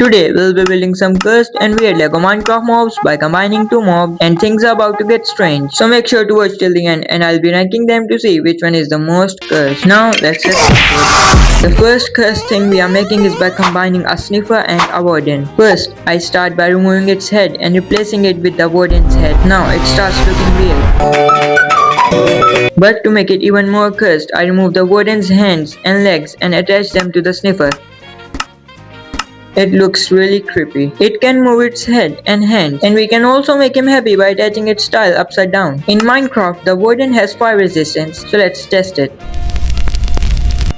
Today we'll be building some cursed and weird Lego Minecraft mobs by combining two mobs, and things are about to get strange. So make sure to watch till the end and I'll be ranking them to see which one is the most cursed. Now let's get started. The first cursed thing we are making is by combining a sniffer and a warden. First, I start by removing its head and replacing it with the warden's head. Now it starts looking weird. But to make it even more cursed, I remove the warden's hands and legs and attach them to the sniffer. It looks really creepy. It can move its head and hands, and we can also make him happy by attaching its tail upside down. In Minecraft, the warden has fire resistance, so let's test it.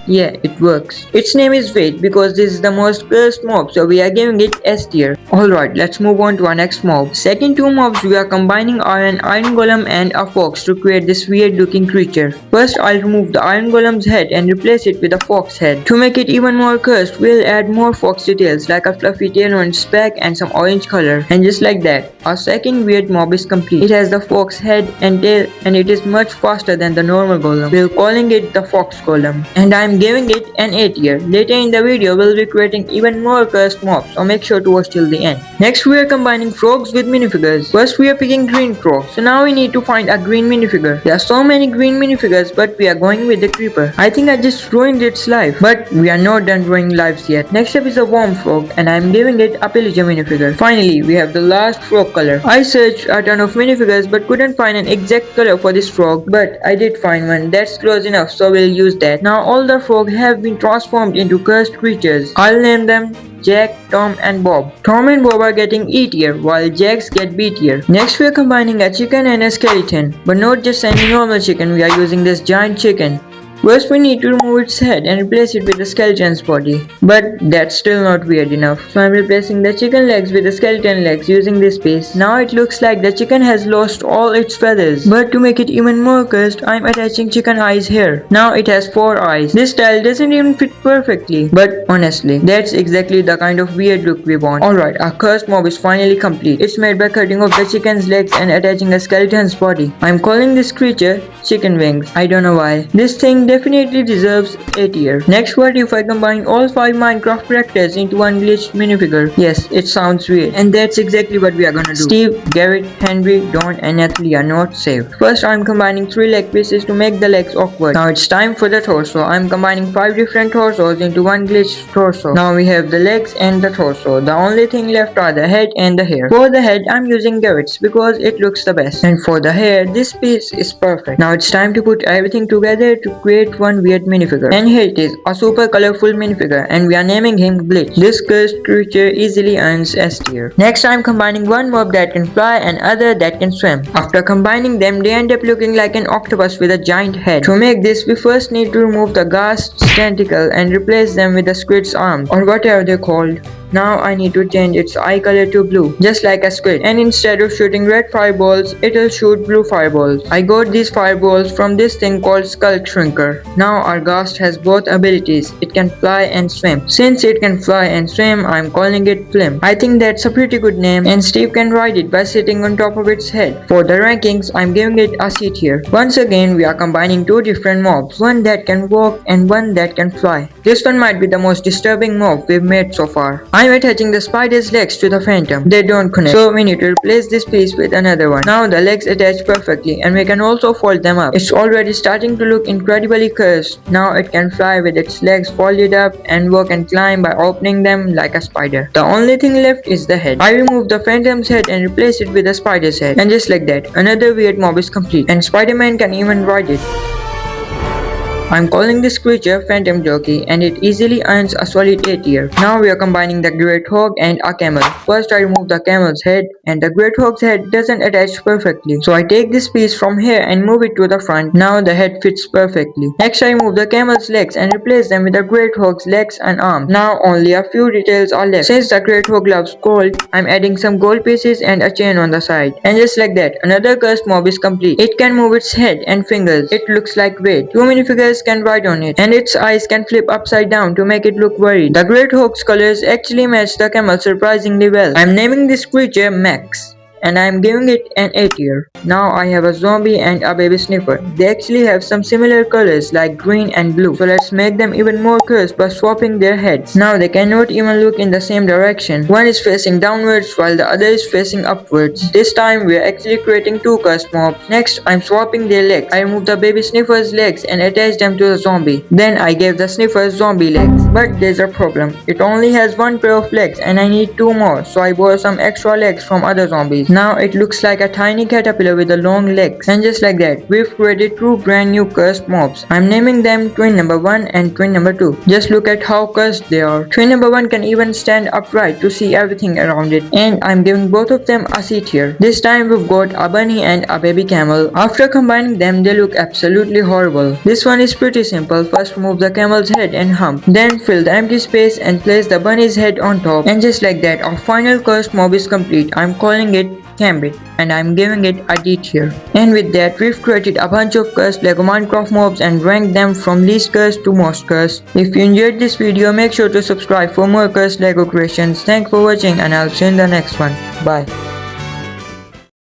Yeah, it works. Its name is Wait because this is the most cursed mob, so we are giving it S tier. Alright, let's move on to our next mob. Second two mobs we are combining are an iron golem and a fox to create this weird looking creature. First, I'll remove the iron golem's head and replace it with a fox head. To make it even more cursed, we'll add more fox details like a fluffy tail on its back and some orange color. And just like that, our second weird mob is complete. It has the fox head and tail and it is much faster than the normal golem. We're calling it the fox golem. And I'm giving it an A tier. Later in the video we'll be creating even more cursed mobs, so make sure to watch till the end. Next we are combining frogs with minifigures. First we are picking green frog, so now we need to find a green minifigure. There are so many green minifigures, but we are going with the creeper. I think I just ruined its life, but we are not done ruining lives yet. Next up is a worm frog and I'm giving it a pillager minifigure. Finally we have the last frog color. I searched a ton of minifigures but couldn't find an exact color for this frog, but I did find one that's close enough, so we'll use that. Now all the frogs have been transformed into cursed creatures. I'll name them Jack, Tom and Bob. Tom and Bob are getting E tier while Jack's get B tier. Next we are combining a chicken and a skeleton, but not just any normal chicken, we are using this giant chicken. First we need to remove its head and replace it with the skeleton's body. But that's still not weird enough. So I'm replacing the chicken legs with the skeleton legs using this piece. Now it looks like the chicken has lost all its feathers. But to make it even more cursed, I'm attaching chicken eyes here. Now it has 4 eyes. This style doesn't even fit perfectly. But honestly, that's exactly the kind of weird look we want. Alright, our cursed mob is finally complete. It's made by cutting off the chicken's legs and attaching a skeleton's body. I'm calling this creature Chicken Wings. I don't know why. This thing definitely deserves A tier. Next, what if I combine all 5 Minecraft characters into one glitched minifigure? Yes, it sounds weird, and that's exactly what we are gonna do. Steve, Garrett, Henry, Don and Natalie are not saved. First, I'm combining 3 leg pieces to make the legs awkward. Now it's time for the torso. I'm combining 5 different torsos into one glitched torso. Now we have the legs and the torso. The only thing left are the head and the hair. For the head, I'm using Garrett's because it looks the best. And for the hair, this piece is perfect. Now it's time to put everything together to create one weird minifigure. And here it is, a super colorful minifigure, and we are naming him Glitch. This cursed creature easily earns S tier. Next I'm combining one mob that can fly and other that can swim. After combining them, they end up looking like an octopus with a giant head. To make this, we first need to remove the ghast's tentacle and replace them with the squid's arms, or whatever they're called. Now I need to change its eye color to blue, just like a squid. And instead of shooting red fireballs, it'll shoot blue fireballs. I got these fireballs from this thing called Skull Shrinker. Now our ghast has both abilities. It can fly and swim. Since it can fly and swim, I'm calling it Flim. I think that's a pretty good name, and Steve can ride it by sitting on top of its head. For the rankings, I'm giving it a C tier. Once again, we are combining 2 different mobs, one that can walk and one that can fly. This one might be the most disturbing mob we've made so far. I'm attaching the spider's legs to the phantom. They don't connect, so we need to replace this piece with another one. Now the legs attach perfectly, and we can also fold them up. It's already starting to look incredibly cursed. Now it can fly with its legs folded up and walk and climb by opening them like a spider. The only thing left is the head. I removed the phantom's head and replaced it with a spider's head. And just like that, another weird mob is complete, and Spider-Man can even ride it. I'm calling this creature Phantom Jockey, and it easily earns a solid A tier. Now we are combining the Great Hog and a camel. First I remove the camel's head, and the Great Hog's head doesn't attach perfectly. So I take this piece from here and move it to the front. Now the head fits perfectly. Next I remove the camel's legs and replace them with the Great Hog's legs and arms. Now only a few details are left. Since the Great Hog loves gold, I'm adding some gold pieces and a chain on the side. And just like that, another cursed mob is complete. It can move its head and fingers. It looks like Wade. 2 minifigures can ride on it, and its eyes can flip upside down to make it look worried. The Great Hog's colors actually match the camel surprisingly well. I'm naming this creature Max. and I am giving it an A tier. Now I have a zombie and a baby sniffer. They actually have some similar colors like green and blue. So let's make them even more cursed by swapping their heads. Now they cannot even look in the same direction. One is facing downwards while the other is facing upwards. This time we are actually creating two cursed mobs. Next I'm swapping their legs. I removed the baby sniffer's legs and attached them to the zombie. Then I gave the sniffer zombie legs. But there's a problem. It only has one pair of legs and I need two more, so I borrowed some extra legs from other zombies. Now it looks like a tiny caterpillar with the long legs. And just like that, we've created two brand new cursed mobs. I'm naming them twin number 1 and twin number 2. Just look at how cursed they are. Twin number 1 can even stand upright to see everything around it. And I'm giving both of them a C tier. This time we've got a bunny and a baby camel. After combining them, they look absolutely horrible. This one is pretty simple. First remove the camel's head and hump. Then fill the empty space and place the bunny's head on top. And just like that, our final cursed mob is complete. I'm calling it Gambit and I'm giving it a D tier. And with that, we've created a bunch of cursed Lego Minecraft mobs and ranked them from least cursed to most cursed. If you enjoyed this video, make sure to subscribe for more cursed Lego creations. Thanks for watching and I'll see you in the next one. Bye.